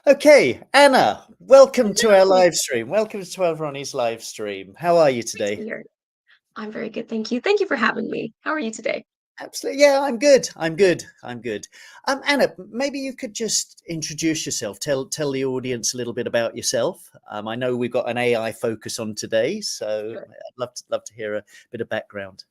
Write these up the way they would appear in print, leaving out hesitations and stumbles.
Okay, Anna, welcome to our Hello. live stream. Welcome to Ronnie's live stream. How are you Great to be today? here. I'm very good, thank you. Thank you for having me. How are you today? Absolutely. Yeah, I'm good. I'm good. I'm good. Anna, maybe you could just introduce yourself. Tell the audience a little bit about yourself. I know we've got an AI focus on today, so Sure. I'd love to hear a bit of background.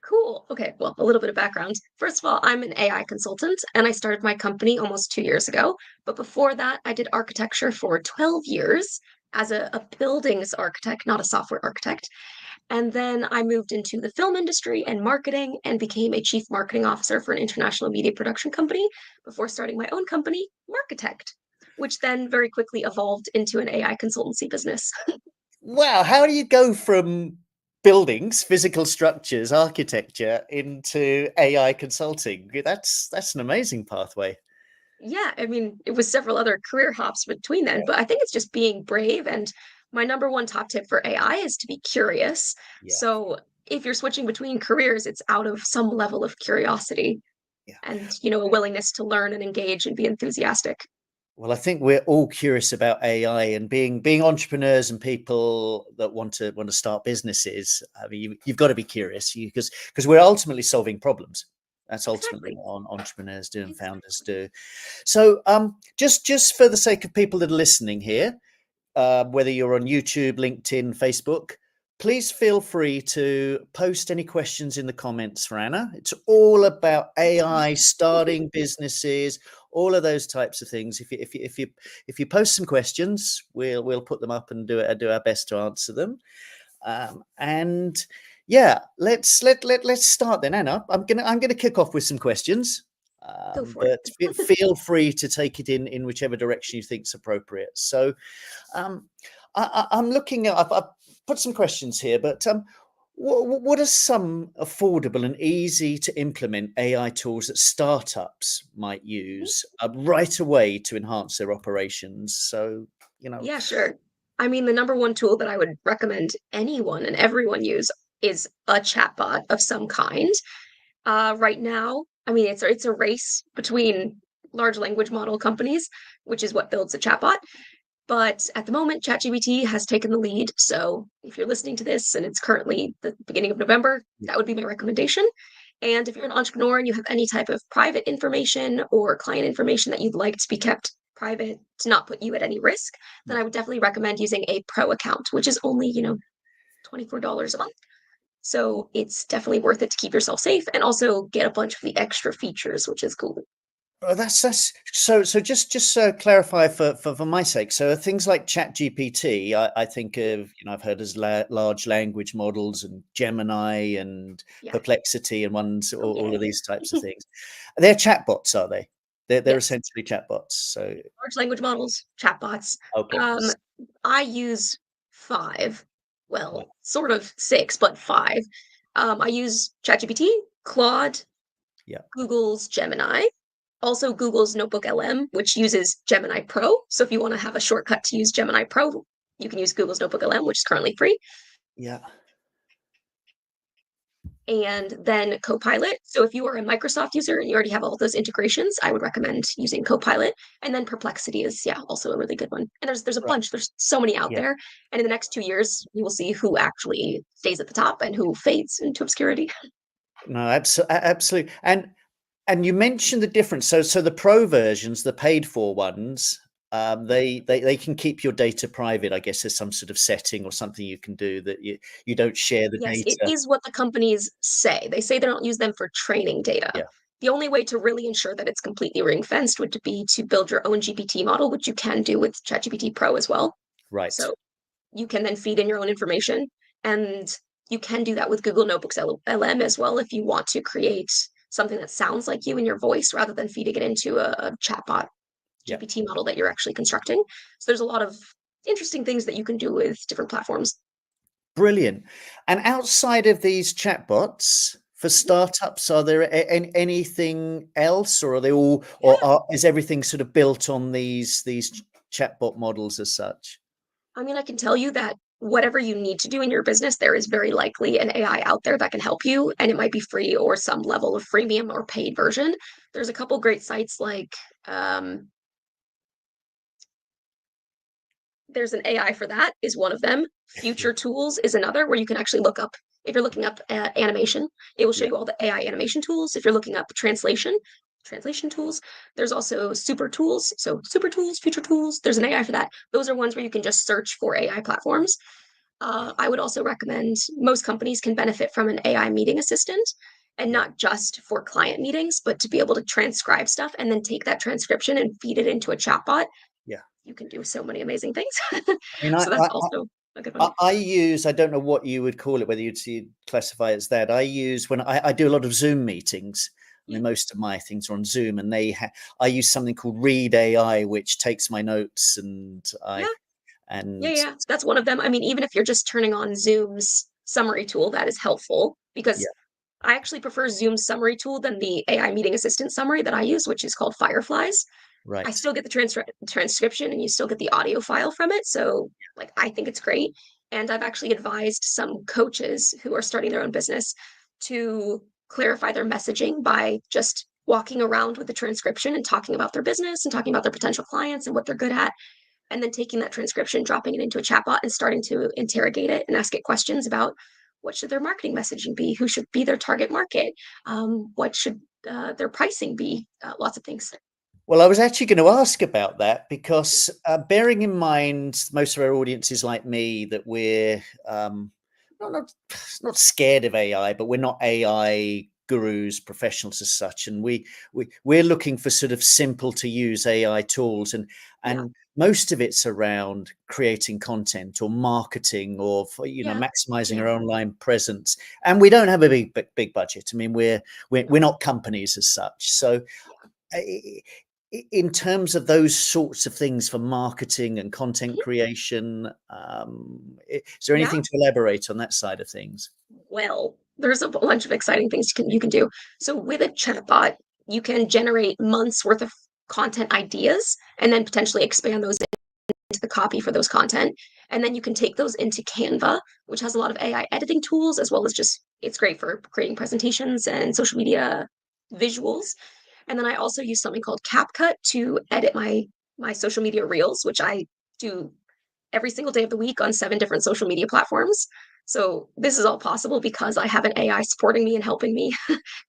Cool. Okay, well, a little bit of background. First of all, I'm an AI consultant and I started my company almost 2 years ago. But before that, I did architecture for 12 years as a buildings architect, not a software architect. And then I moved into the film industry and marketing and became a chief marketing officer for an international media production company before starting my own company, Markitect, which then very quickly evolved into an AI consultancy business. Wow, how do you go from buildings, physical structures, architecture into AI consulting? That's an amazing pathway. Yeah, I mean, it was several other career hops between then, but I think it's just being brave. And my number one top tip for AI is to be curious. Yeah. So if you're switching between careers, it's out of some level of curiosity Yeah. and, a willingness to learn and engage and be enthusiastic. Well, I think we're all curious about AI and being entrepreneurs and people that want to start businesses. I mean, you've got to be curious because we're ultimately solving problems. That's ultimately Exactly. what entrepreneurs do and founders Exactly. do. So, just for the sake of people that are listening here, whether you're on YouTube, LinkedIn, Facebook, please feel free to post any questions in the comments for Anna. It's all about AI, starting businesses, all of those types of things. If you post some questions, we'll put them up and do our best to answer them. And yeah, let's start then, Anna. I'm gonna kick off with some questions. Go for But it. feel free to take it in whichever direction you think is appropriate. So, um, I'm looking at. I've put some questions here, but what are some affordable and easy to implement AI tools that startups might use right away to enhance their operations? So, you know, Yeah, sure. I mean, the number one tool that I would recommend anyone and everyone use is a chatbot of some kind. Right now, I mean, it's a race between large language model companies, which is what builds a chatbot. But at the moment, ChatGPT has taken the lead. So if you're listening to this and it's currently the beginning of November, that would be my recommendation. And if you're an entrepreneur and you have any type of private information or client information that you'd like to be kept private to not put you at any risk, then yeah. I would definitely recommend using a pro account, which is only, $24 a month. So it's definitely worth it to keep yourself safe and also get a bunch of the extra features, which is cool. Oh, that's so. Just clarify for my sake. So things like Chat GPT, I think of I've heard as large language models and Gemini and Yeah. Perplexity and ones Oh, all of yeah. these types of things. They're chatbots, are they? They're Yes. essentially chatbots. So Large language models, chatbots. okay, Um, I use five, well, well, sort of six, but five. I use ChatGPT, Claude, yeah, Google's Gemini, also Google's Notebook LM, which uses Gemini Pro. So if you want to have a shortcut to use Gemini Pro, you can use Google's Notebook LM, which is currently free. yeah. And then Copilot. So if you are a Microsoft user and you already have all those integrations, I would recommend using Copilot. And then Perplexity is, yeah, also a really good one. And there's a Right. bunch. There's so many out Yeah. there. And in the next 2 years, you will see who actually stays at the top and who fades into obscurity. No, absolutely. And you mentioned the difference. So the pro versions, the paid for ones, they can keep your data private. I guess there's some sort of setting or something you can do that you don't share the Yes, it data. is what the companies say. They say they don't use them for training data. Yeah, The only way to really ensure that it's completely ring fenced would be to build your own GPT model, which you can do with ChatGPT Pro as well. right. So you can then feed in your own information. And you can do that with Google Notebooks LM as well if you want to create something that sounds like you in your voice rather than feeding it into a chatbot Yeah, GPT model that you're actually constructing. So there's a lot of interesting things that you can do with different platforms. brilliant. And outside of these chatbots for startups, are there anything else, or are they all, or Yeah. is everything sort of built on these chatbot models as such? I mean, I can tell you that whatever you need to do in your business, there is very likely an AI out there that can help you, and it might be free or some level of freemium or paid version. There's a couple great sites like there's an AI for that is one of them. Yeah. Future Tools is another where you can actually look up, if you're looking up animation, it will show Yeah. you all the AI animation tools. If you're looking up translation tools, there's also Super Tools. So Super Tools, Future Tools, there's an AI for that. Those are ones where you can just search for AI platforms. I would also recommend most companies can benefit from an AI meeting assistant, and Yeah. not just for client meetings, but to be able to transcribe stuff and then take that transcription and feed it into a chatbot. Yeah. You can do so many amazing things. I mean, So that's also a good one. I use, I don't know what you would call it, whether you'd see classify it as that. I use when I do a lot of Zoom meetings. I Yeah, mean, most of my things are on Zoom, and I use something called Read AI, which takes my notes yeah, yeah, and yeah. That's one of them. I mean, even if you're just turning on Zoom's summary tool, that is helpful because yeah, I actually prefer Zoom's summary tool than the AI meeting assistant summary that I use, which is called Fireflies. I right. still get the transcription and you still get the audio file from it. So, like, I think it's great. And I've actually advised some coaches who are starting their own business to clarify their messaging by just walking around with the transcription and talking about their business and talking about their potential clients and what they're good at. And then taking that transcription, dropping it into a chatbot and starting to interrogate it and ask it questions about what should their marketing messaging be, who should be their target market, what should their pricing be, lots of things. Well, I was actually going to ask about that because, bearing in mind most of our audience is like me, that we're not, not not scared of AI, but we're not AI gurus, professionals as such, and we're looking for sort of simple to use AI tools, Yeah, and most of it's around creating content or marketing or yeah, maximizing yeah. our online presence, and we don't have a big budget. I mean, we're not companies as such, so. I- in terms of those sorts of things for marketing and content Mhm. creation, is there Yeah. anything to elaborate on that side of things? Well, there's a bunch of exciting things you can do. So with a chatbot, you can generate months worth of content ideas and then potentially expand those into the copy for those content. And then you can take those into Canva, which has a lot of AI editing tools, as well as just it's great for creating presentations and social media visuals. And then I also use something called CapCut to edit my social media reels, which I do every single day of the week on 7 different social media platforms. So this is all possible because I have an AI supporting me and helping me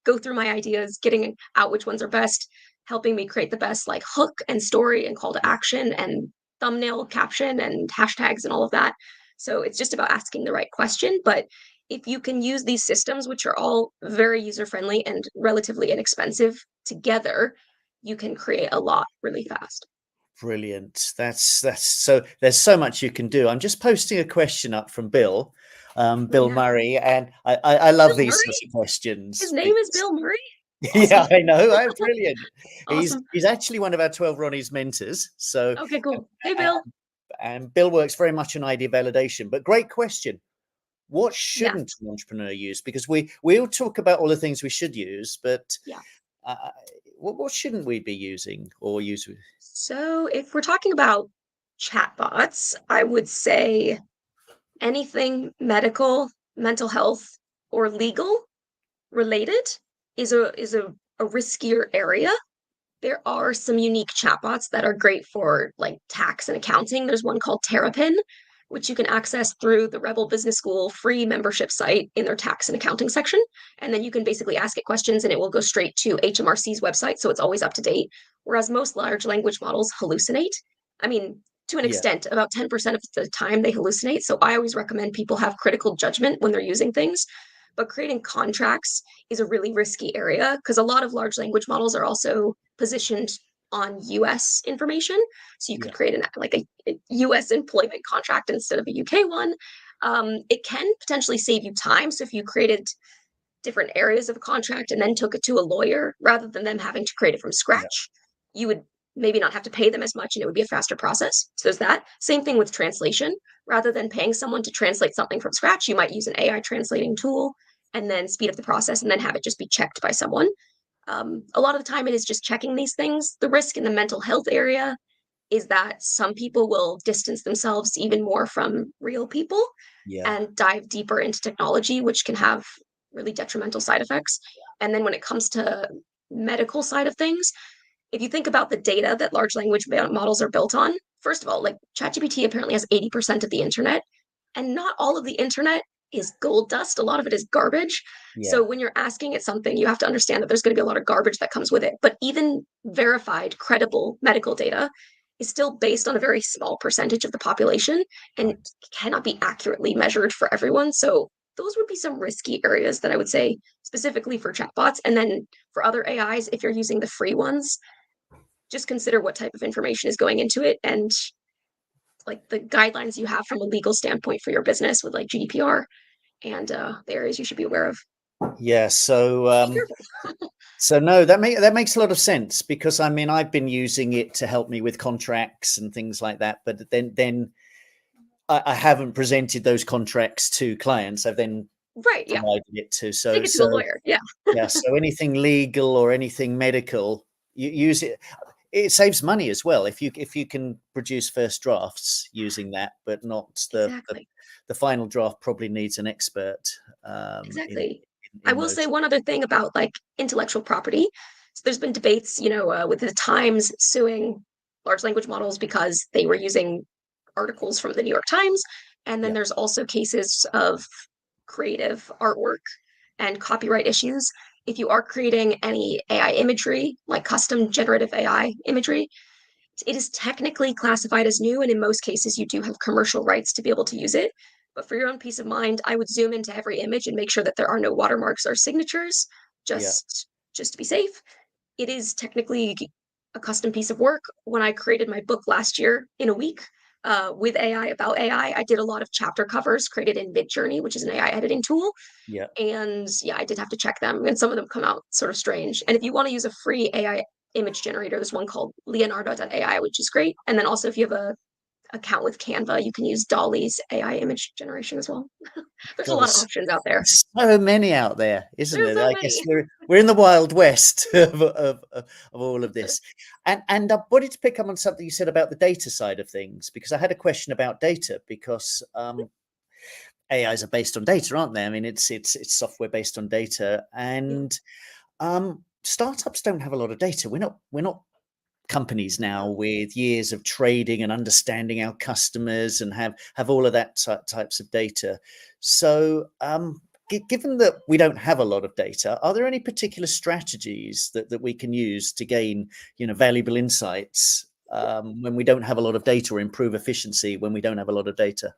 go through my ideas, getting out which ones are best, helping me create the best like hook and story and call to Yeah, action and thumbnail caption and hashtags and all of that. So it's just about asking the right question. But if you can use these systems, which are all very user friendly and relatively inexpensive together, you can create a lot really fast. brilliant. That's so. There's so much you can do. I'm just posting a question up from Bill, Oh, Bill yeah. Murray, and I love Bill these sorts Murray? of His questions name is because Bill Murray? yeah, Awesome. I know, I'm brilliant. Awesome. He's actually one of our 12 Ronnie's mentors. So, Okay, cool. Hey, and, Bill. and Bill works very much on idea validation. But great question. What Yeah, shouldn't an entrepreneur use? Because we all talk about all the things we should use, but yeah. uh, what shouldn't we be using or use? So if we're talking about chatbots, I would say anything medical, mental health, or legal related is a riskier area. There are some unique chatbots that are great for like tax and accounting. There's one called Terrapin, which you can access through the Rebel Business School free membership site in their tax and accounting section. And then you can basically ask it questions and it will go straight to HMRC's website. So it's always up to date. Whereas most large language models hallucinate. I mean, to an Yeah, extent, about 10% of the time they hallucinate. So I always recommend people have critical judgment when they're using things. But creating contracts is a really risky area because a lot of large language models are also positioned on US information. So you could yeah, create a US employment contract instead of a UK one. It can potentially save you time. So if you created different areas of a contract and then took it to a lawyer rather than them having to create it from yeah, scratch, you would maybe not have to pay them as much and it would be a faster process. So there's that. Same thing with translation. Rather than paying someone to translate something from scratch, you might use an AI translating tool and then speed up the process and then have it just be checked by someone. A lot of the time, it is just checking these things. The risk in the mental health area is that some people will distance themselves even more from real people yeah, and dive deeper into technology, which can have really detrimental side effects. And then when it comes to medical side of things, if you think about the data that large language models are built on, first of all, like ChatGPT apparently has 80% of the internet, and not all of the internet is gold dust. A lot of it is garbage. Yeah. So when you're asking it something, you have to understand that there's going to be a lot of garbage that comes with it. But even verified, credible medical data is still based on a very small percentage of the population and Right. cannot be accurately measured for everyone. So those would be some risky areas that I would say specifically for chatbots. And then for other AIs, if you're using the free ones, just consider what type of information is going into it and like the guidelines you have from a legal standpoint for your business with like GDPR and the areas you should be aware of. Yeah. Be careful. So no, that makes a lot of sense, because I mean I've been using it to help me with contracts and things like that, but then I haven't presented those contracts to clients. I've then Right. Yeah. provided it to Take it to a lawyer. Yeah. yeah. So anything legal or anything medical, you use it. It saves money as well if you can produce first drafts using that, but not Exactly. the final draft probably needs an expert Exactly. I in will say those. one other thing about like intellectual property. So there's been debates, with the Times suing large language models because they were using articles from the New York Times. And then Yeah, there's also cases of creative artwork and copyright issues. If you are creating any AI imagery, like custom generative AI imagery, it is technically classified as new, and in most cases, you do have commercial rights to be able to use it. But for your own peace of mind, I would zoom into every image and make sure that there are no watermarks or signatures, yeah, just to be safe. It is technically a custom piece of work. When I created my book last year in a week with AI about AI, I did a lot of chapter covers created in Midjourney, which is an AI editing tool. yeah. And yeah, I did have to check them, and some of them come out sort of strange. And if you want to use a free AI image generator, there's one called Leonardo.ai, which is great. And then also, if you have a account with Canva, you can use Dolly's AI image generation as well. There's a lot of Gosh, options out there. so many out there, isn't There's it? so I many. guess we're in the wild west of all of this. And I wanted to pick up on something you said about the data side of things, because I had a question about data, because AIs are based on data, aren't they? I mean, it's software based on data, Yeah. and startups don't have a lot of data. We're not companies now No. with years of trading and understanding our customers and have all of that types of data. So, given that we don't have a lot of data, are there any particular strategies that we can use to gain, valuable insights when we don't have a lot of data, or improve efficiency when we don't have a lot of data?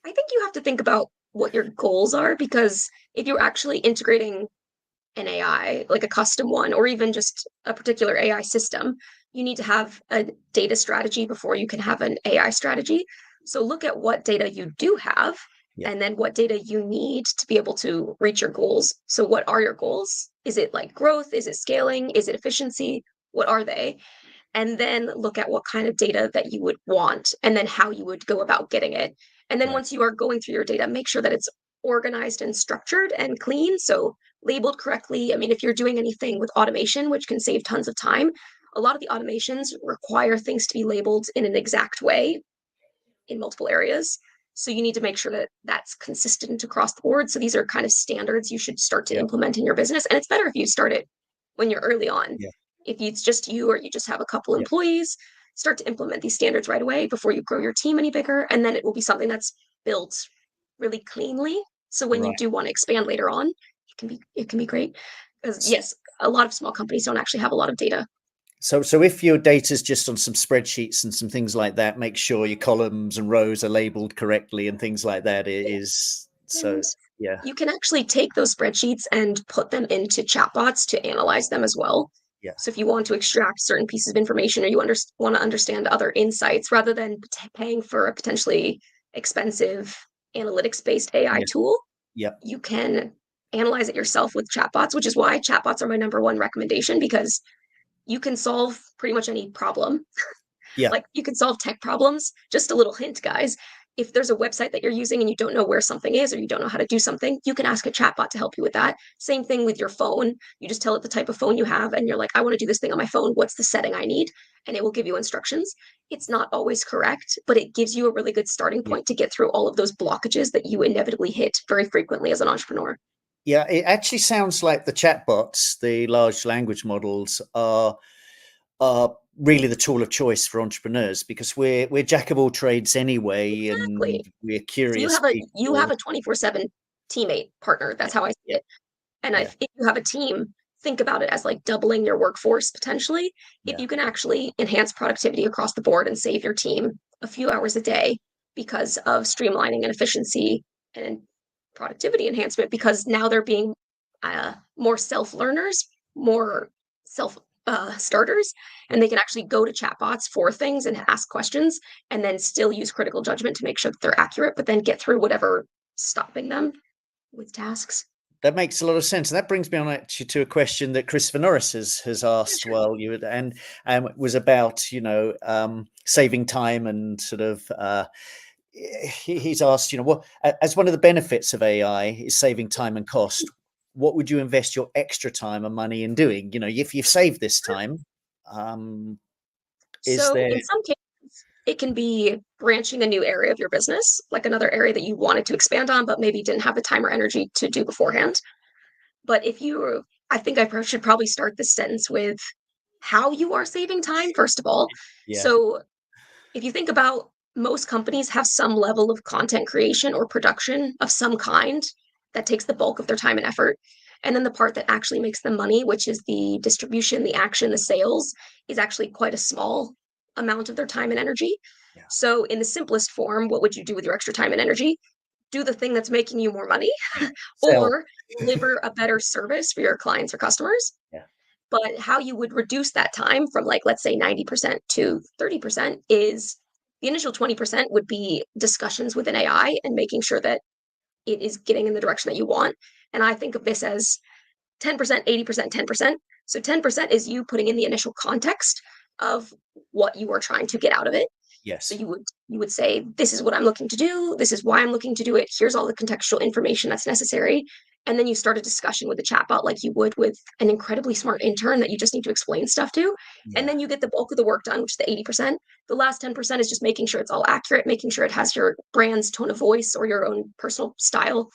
I think you have to think about what your goals are, because if you're actually integrating an AI, like a custom one, or even just a particular AI system, you need to have a data strategy before you can have an AI strategy. So look at what data you do have, Yeah, and then what data you need to be able to reach your goals. So, what are your goals? Is it like growth? Is it scaling? Is it efficiency? What are they? And then look at what kind of data that you would want, and then how you would go about getting it. And then right. once you are going through your data, make sure that it's organized and structured and clean. So labeled correctly. I mean, if you're doing anything with automation, which can save tons of time, a lot of the automations require things to be labeled in an exact way in multiple areas. So you need to make sure that that's consistent across the board. So these are kind of standards you should start to Yeah, implement in your business. And it's better if you start it when you're early on. yeah, If it's just you or you just have a couple yeah. employees, start to implement these standards right away before you grow your team any bigger. And then it will be something that's built really cleanly. So when you Right. do want to expand later on, it can be great. Because yes, a lot of small companies don't actually have a lot of data. So if your data's just on some spreadsheets and some things like that, make sure your columns and rows are labeled correctly and things like that. It Yeah. is so, And yeah, you can actually take those spreadsheets and put them into chatbots to analyze them as well. yeah, So if you want to extract certain pieces of information, or you want to understand other insights rather than paying for a potentially expensive analytics-based AI yeah, tool, yeah, you can analyze it yourself with chatbots, which is why chatbots are my number one recommendation, because you can solve pretty much any problem. yeah, Like you can solve tech problems. Just a little hint, guys. If there's a website that you're using and you don't know where something is, or you don't know how to do something, you can ask a chatbot to help you with that. Same thing with your phone. You just tell it the type of phone you have, and you're like, I want to do this thing on my phone. What's the setting I need? And it will give you instructions. It's not always correct, but it gives you a really good starting yeah. point to get through all of those blockages that you inevitably hit very frequently as an entrepreneur. Yeah, it actually sounds like the chatbots, the large language models, are are really the tool of choice for entrepreneurs, because we're jack of all trades anyway, Exactly. and we're So curious you have people. a 24/7 teammate partner. Yeah, That's how I see yeah, it. And yeah, if you have a team, think about it as like doubling your workforce potentially. If yeah. you can actually enhance productivity across the board and save your team a few hours a day because of streamlining and efficiency and productivity enhancement, because now they're being more self learners, more self starters, and they can actually go to chatbots for things and ask questions and then still use critical judgment to make sure that they're accurate, but then get through whatever stopping them with tasks. That makes a lot of sense, and that brings me on actually to a question that Christopher Norris has Yeah, asked sure. while you were, and was about, saving time and sort of. He's asked, what, as one of the benefits of AI is saving time and cost. What would you invest your extra time and money in doing? If you've saved this time, um, is So there? in some cases, it can be branching a new area of your business, like another area that you wanted to expand on, but maybe didn't have the time or energy to do beforehand. But I think I should probably start this sentence with how you are saving time, first of all. Yeah, So if you think about, most companies have some level of content creation or production of some kind that takes the bulk of their time and effort. And then the part that actually makes them money, which is the distribution, the action, the sales, is actually quite a small amount of their time and energy. yeah. So, in the simplest form, what would you do with your extra time and energy? Do the thing that's making you more money, Sell. or deliver a better service for your clients or customers. Yeah, But how you would reduce that time from, like, let's say 90% to 30% is the initial 20% would be discussions with an AI and making sure that it is getting in the direction that you want. And I think of this as 10%, 80%, 10%. So 10% is you putting in the initial context of what you are trying to get out of it. So yes, you would say, this is what I'm looking to do, this is why I'm looking to do it, here's all the contextual information that's necessary. And then you start a discussion with the chatbot like you would with an incredibly smart intern that you just need to explain stuff to. And yeah, then you get the bulk of the work done, which is the 80%. The last 10% is just making sure it's all accurate, making sure it has your brand's tone of voice or your own personal style,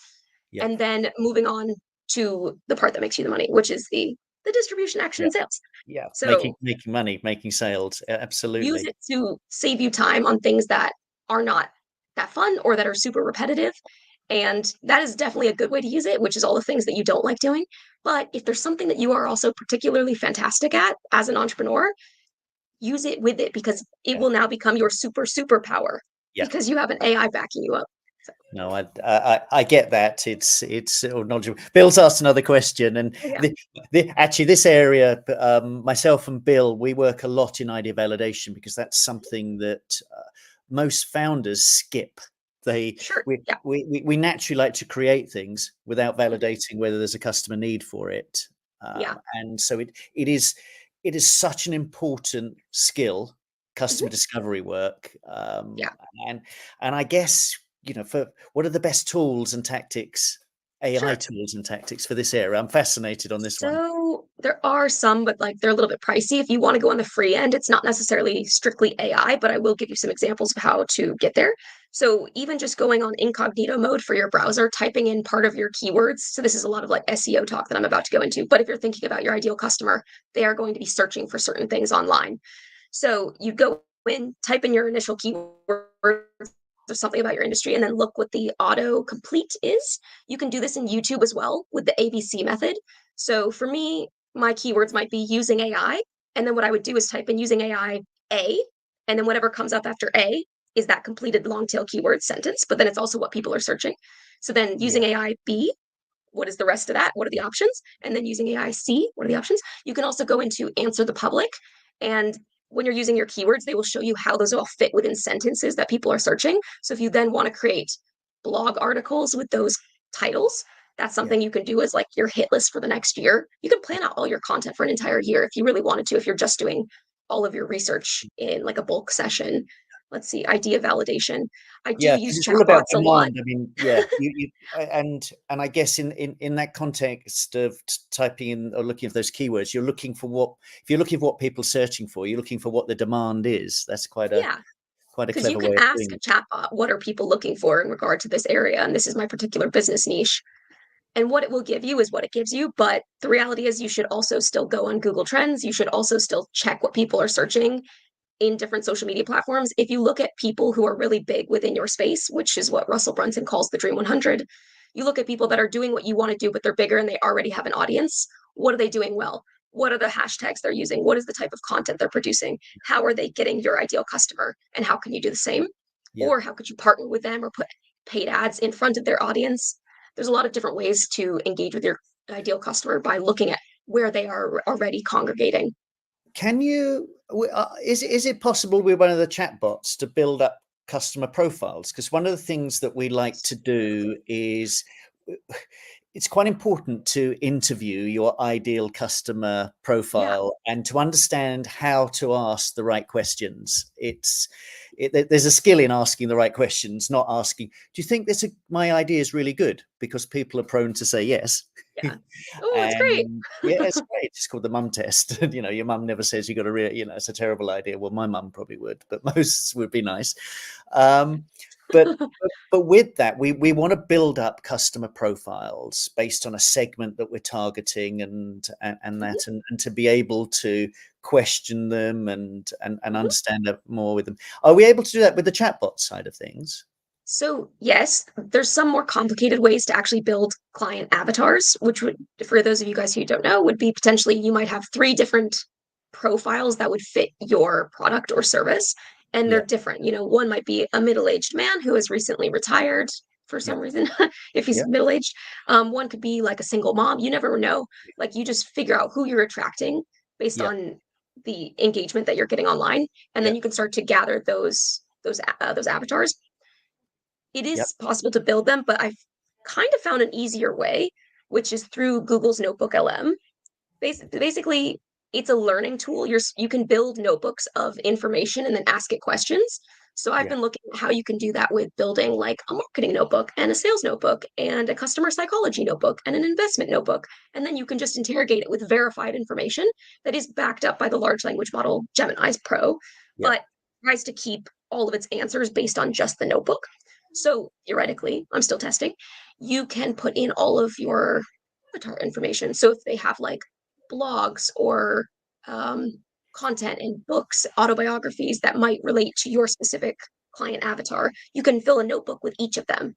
yeah, and then moving on to the part that makes you the money, which is the distribution, action, yeah, and sales. yeah. Making So making money, making sales. use Absolutely. it to save you time on things that are not that fun or that are super repetitive. And that is definitely a good way to use it, which is all the things that you don't like doing. But if there's something that you are also particularly fantastic at as an entrepreneur, use it with it, because it Yeah, will now become your superpower yeah. because you have an AI backing you up. So, No, I get that. It's knowledgeable. Bill's asked another question, and yeah. actually this area, myself and Bill, we work a lot in idea validation, because that's something that most founders skip. They Sure. we, Yeah. we naturally like to create things without Mhm. validating whether there's a customer need for it, Yeah. and so it is such an important skill, customer Mhm. discovery work, Yeah. and I guess, for what are the best tools and tactics, AI Sure. tools and tactics for this area? I'm fascinated on this one. So there are some, but like they're a little bit pricey. If you want to go on the free end, it's not necessarily strictly AI, but I will give you some examples of how to get there. So even just going on incognito mode for your browser, typing in part of your keywords. So this is a lot of like SEO talk that I'm about to go into. But if you're thinking about your ideal customer, they are going to be searching for certain things online. So you go in, type in your initial keywords or something about your industry, and then look what the auto complete is. You can do this in YouTube as well with the ABC method. So for me, my keywords might be using AI. And then what I would do is type in using AI A, and then whatever comes up after A is that completed long tail keyword sentence, but then it's also what people are searching. So then using Yeah, AI B, what is the rest of that? What are the options? And then using AI C, what are the options? You can also go into answer the public. And when you're using your keywords, they will show you how those all fit within sentences that people are searching. So if you then want to create blog articles with those titles, that's yeah, something you can do as like your hit list for the next year. You can plan out all your content for an entire year if you really wanted to, if you're just doing all of your research in like a bulk session. Let's see, idea validation. I do yeah. Because use it's all about chatbots a lot. demand. I mean, yeah, and I guess in that context of typing in or looking for those keywords, you're looking for what if you're looking for what people are searching for, you're looking for what the demand is. That's Yeah, quite a because you clever can way of ask doing a it. chatbot, what are people looking for in regard to this area? And this is my particular business niche. And what it will give you is what it gives you. But the reality is, you should also still go on Google Trends. You should also still check what people are searching in different social media platforms. If you look at people who are really big within your space, which is what Russell Brunson calls the Dream 100, you look at people that are doing what you want to do, but they're bigger and they already have an audience. What are they doing well? What are the hashtags they're using? What is the type of content they're producing? How are they getting your ideal customer? And how can you do the same? Yeah. Or how could you partner with them or put paid ads in front of their audience? There's a lot of different ways to engage with your ideal customer by looking at where they are already congregating. Can you, is it possible with one of the chatbots to build up customer profiles? Because one of the things that we like to do is it's quite important to interview your ideal customer Yeah. profile and to understand how to ask the right questions. There's a skill in asking the right questions, not asking, do you think my idea is really good? Because people are prone to say yes. Yeah. Oh, it's great. And yeah, it's great. It's called the mum test. And, your mum never says you got to it's a terrible idea. Well, my mum probably would, but most would be nice. But but with that, we want to build up customer profiles based on a segment that we're targeting and that, and to be able to question them and understand more with them. Are we able to do that with the chatbot side of things? So, yes, there's some more complicated ways to actually build client avatars, which would, for those of you guys who don't know, would be potentially you might have three different profiles that would fit your product or service, and they're Yeah, different. One might be a middle-aged man who has recently retired for yeah, some reason, if he's yeah, middle-aged. One could be like a single mom. You never know. Like you just figure out who you're attracting based yeah, on the engagement that you're getting online, and yeah, then you can start to gather those avatars. It yeah, is possible to build them, but I've kind of found an easier way, which is through Google's Notebook LM. Basically, it's a learning tool. You can build notebooks of information and then ask it questions. So I've yeah, been looking at how you can do that with building like a marketing notebook and a sales notebook and a customer psychology notebook and an investment notebook. And then you can just interrogate it with verified information that is backed up by the large language model Gemini's Pro, yeah, but tries to keep all of its answers based on just the notebook. So theoretically, I'm still testing, you can put in all of your avatar information. So if they have like blogs or um, content in books, autobiographies that might relate to your specific client avatar, you can fill a notebook with each of them.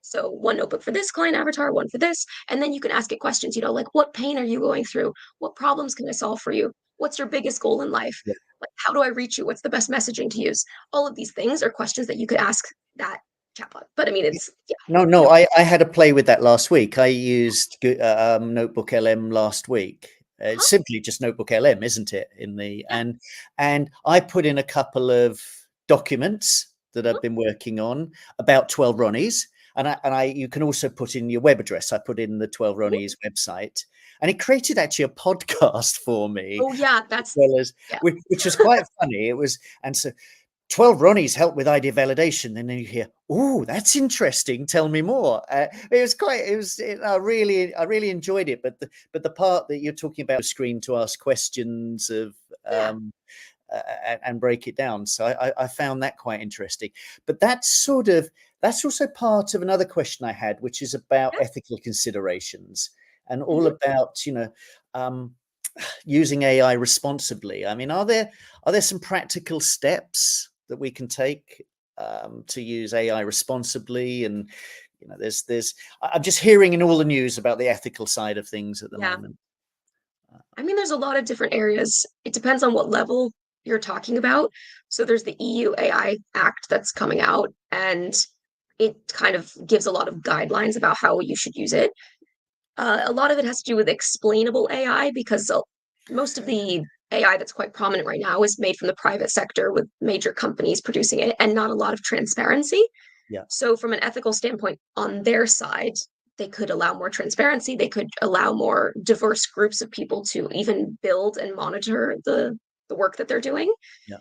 So one notebook for this client avatar, one for this, and then you can ask it questions, like what pain are you going through? What problems can I solve for you? What's your biggest goal in life? yeah. Like how do I reach you? What's the best messaging to use? All of these things are questions that you could ask that chatbot. But I mean, it's yeah, No, no. I had a play with that last week. I used Notebook LM last week. It's Uh-huh. simply just Notebook LM, isn't it? Yeah. And I put in a couple of documents that Uh-huh. I've been working on about 12 Ronnies. And you can also put in your web address. I put in the 12 Mhm. Ronnies website, and it created actually a podcast for me, Oh yeah, as that's well as yeah. which was quite funny. It was, and so 12 Ronnies help with idea validation. And then you hear, oh, that's interesting. Tell me more. I really enjoyed it. But the part that you're talking about screen to ask questions of, Yeah. and break it down. So I found that quite interesting. But that's also part of another question I had, which is about Yeah. ethical considerations and all Mhm. about, um, using AI responsibly. I mean, are there some practical steps that we can take to use AI responsibly? And I'm just hearing in all the news about the ethical side of things at the Yeah. moment. I mean, there's a lot of different areas. It depends on what level you're talking about. So there's the EU AI Act that's coming out, and it kind of gives a lot of guidelines about how you should use it. A lot of it has to do with explainable AI because most of the AI that's quite prominent right now is made from the private sector with major companies producing it and not a lot of transparency. Yeah, So, from an ethical standpoint, on their side, they could allow more transparency. They could allow more diverse groups of people to even build and monitor the work that they're doing. yeah,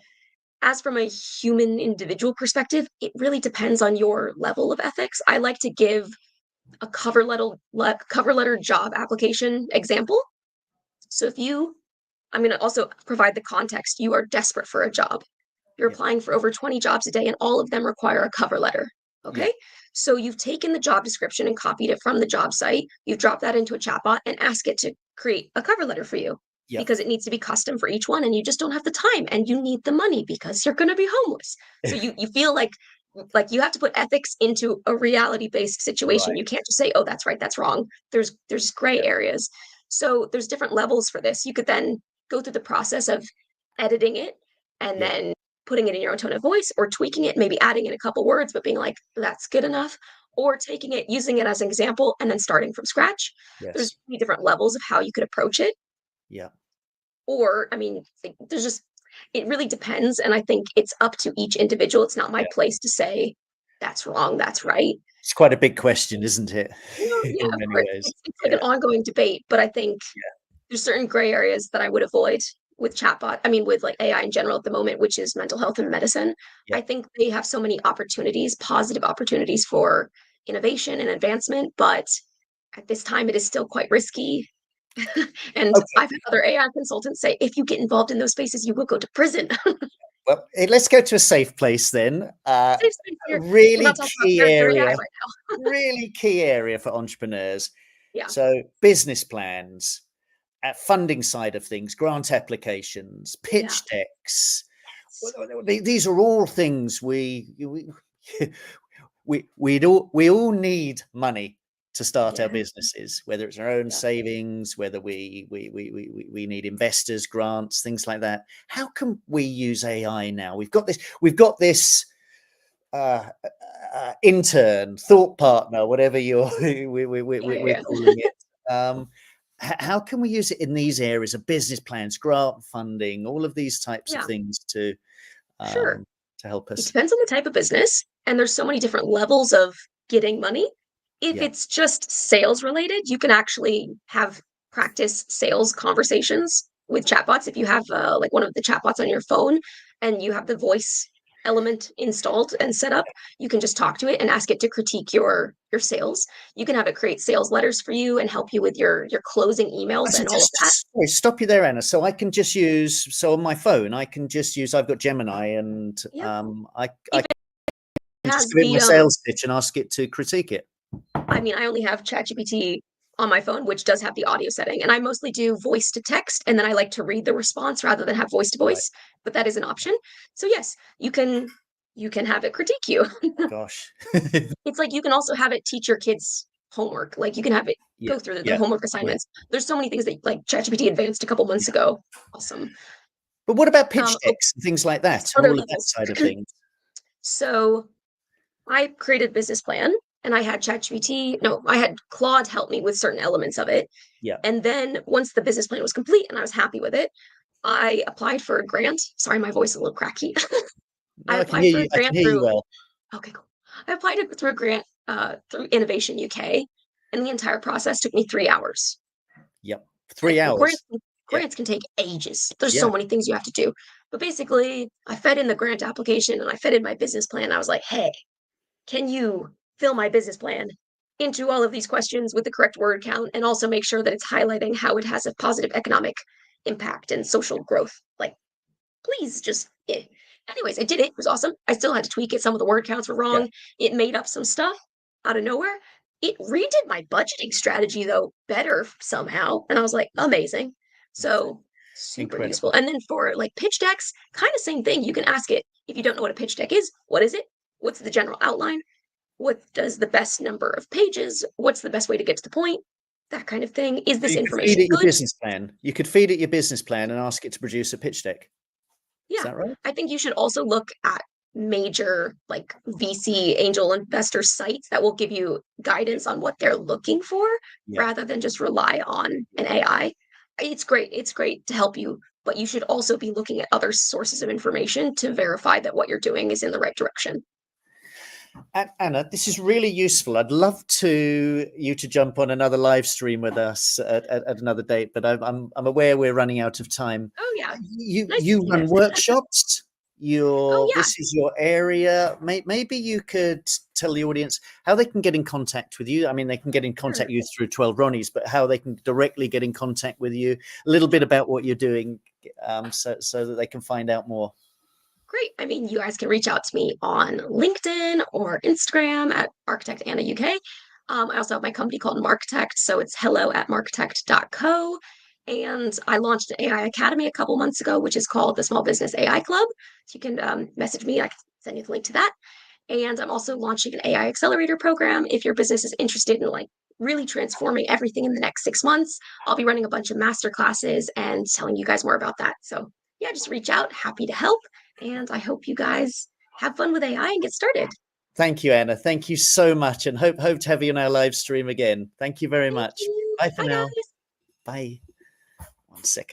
As from a human individual perspective, it really depends on your level of ethics. I like to give a cover letter job application example. So if you, I'm going to also provide the context. You are desperate for a job. You're yeah, applying for over 20 jobs a day, and all of them require a cover letter. Okay. So you've taken the job description and copied it from the job site. You've dropped that into a chatbot and ask it to create a cover letter for you Yep. because it needs to be custom for each one and you just don't have the time and you need the money because you're going to be homeless. So you feel like you have to put ethics into a reality-based situation. Right. You can't just say, "Oh, that's right, that's wrong." There's gray Yeah. areas. So there's different levels for this. You could then go through the process of editing it and Yeah. then putting it in your own tone of voice or tweaking it, maybe adding in a couple words, but being like, that's good enough, or taking it, using it as an example, and then starting from scratch. There's Yes. many different levels of how you could approach it. Yeah. Or, I mean, there's just, it really depends. And I think it's up to each individual. It's not my Yeah. place to say, that's wrong, that's right. It's quite a big question, isn't it? Well, yeah, In of many course. ways. It's like an ongoing debate, but I think there's certain gray areas that I would avoid with chatbot. I mean, with like AI in general at the moment, which is mental health and medicine. Yeah. I think they have so many opportunities, positive opportunities for innovation and advancement, but at this time it is still quite risky. And Okay. I've had other AI consultants say, if you get involved in those spaces, you will go to prison. Well, let's go to a safe place then. Safe space here. We're Really not talking about key character AI area. right now. Really key area for entrepreneurs. Yeah. So business plans, funding side of things, grant applications, pitch decks. These are all things we all need money to start our businesses, whether it's our own savings, whether we need investors, grants, things like that. How can we use AI now? We've got this intern, thought partner, whatever we're calling it. How can we use it in these areas of business plans, grant funding, all of these types of things to Sure. help It us? depends on the type of business, and there's so many different levels of getting money. If Yeah. it's just sales related, you can actually have practice sales conversations with chatbots. If you have like one of the chatbots on your phone and you have the voice element installed and set up, you can just talk to it and ask it to critique your sales. You can have it create sales letters for you and help you with your closing emails and all of that. Sorry, stop you there, Anna. So I can just use, so on my phone, I can just use, I've got Gemini, and Yep. I Even can just has give it my the sales pitch and ask it to critique it. I mean, I only have ChatGPT on my phone, which does have the audio setting, and I mostly do voice to text, and then I like to read the response rather than have voice to Right. voice, but that is an option. So yes, you can have it critique you. Gosh. It's like you can also have it teach your kids homework. Like you can have it Yeah. go through the Yeah. homework Yeah. assignments. There's so many things that like ChatGPT advanced a couple months ago. Awesome. But what about pitch Oh, decks and things like that, and other all of that levels. side of things? So I created a business plan and I had ChatGPT, no, I had Claude help me with certain elements of it. Yeah. And then once the business plan was complete and I was happy with it, I applied for a grant. Sorry, my voice is a little cracky. I No, I can applied hear for you. a I can grant hear you through, well. okay, cool. I applied through a grant through Innovation UK, and the entire process took me 3 hours. Yep. Like 3 hours. Yeah. grants can take ages. There's Yeah. so many things you have to do. But basically, I fed in the grant application and I fed in my business plan. I was like, hey, can you fill my business plan into all of these questions with the correct word count and also make sure that it's highlighting how it has a positive economic impact and social growth? Like, please just anyways, I did it. It was awesome. I still had to tweak it. Some of the word counts were Yeah. wrong. It made up some stuff out of nowhere. It redid my budgeting strategy though better somehow. And I was like, amazing. So super useful. Incredible. And then for like pitch decks, kind of same thing. You can ask it if you don't know what a pitch deck is, what is it? What's the general outline? What does the best number of pages? What's the best way to get to the point? That kind of thing. Is So this you could feed information it your good? business plan. You could feed it your business plan and ask it to produce a pitch deck. Is Yeah. that right? I think you should also look at major like VC angel investor sites that will give you guidance on what they're looking for Yeah. rather than just rely on an AI. It's great. It's great to help you, but you should also be looking at other sources of information to verify that what you're doing is in the right direction. Anna, this is really useful. I'd love you to jump on another live stream with us at another date, but I'm aware we're running out of time. Oh yeah. You Nice to you see run you. workshops. Oh yeah. This is your area. Maybe you could tell the audience how they can get in contact with you. I mean, they can get in contact with you through 12 Ronnies, but how they can directly get in contact with you. A little bit about what you're doing, so that they can find out more. Great. I mean, you guys can reach out to me on LinkedIn or Instagram at Architect Anna UK. I also have my company called Marketect, so it's hello@marketect.co. And I launched an AI Academy a couple months ago, which is called the Small Business AI Club. So you can message me. I can send you the link to that. And I'm also launching an AI accelerator program. If your business is interested in like really transforming everything in the next 6 months, I'll be running a bunch of master classes and telling you guys more about that. So yeah, just reach out. Happy to help. And I hope you guys have fun with AI and get started. Thank you, Anna. Thank you so much, and hope to have you on our live stream again. Thank you very Thank much. you. Bye for Bye, now. guys. Bye. 1 second.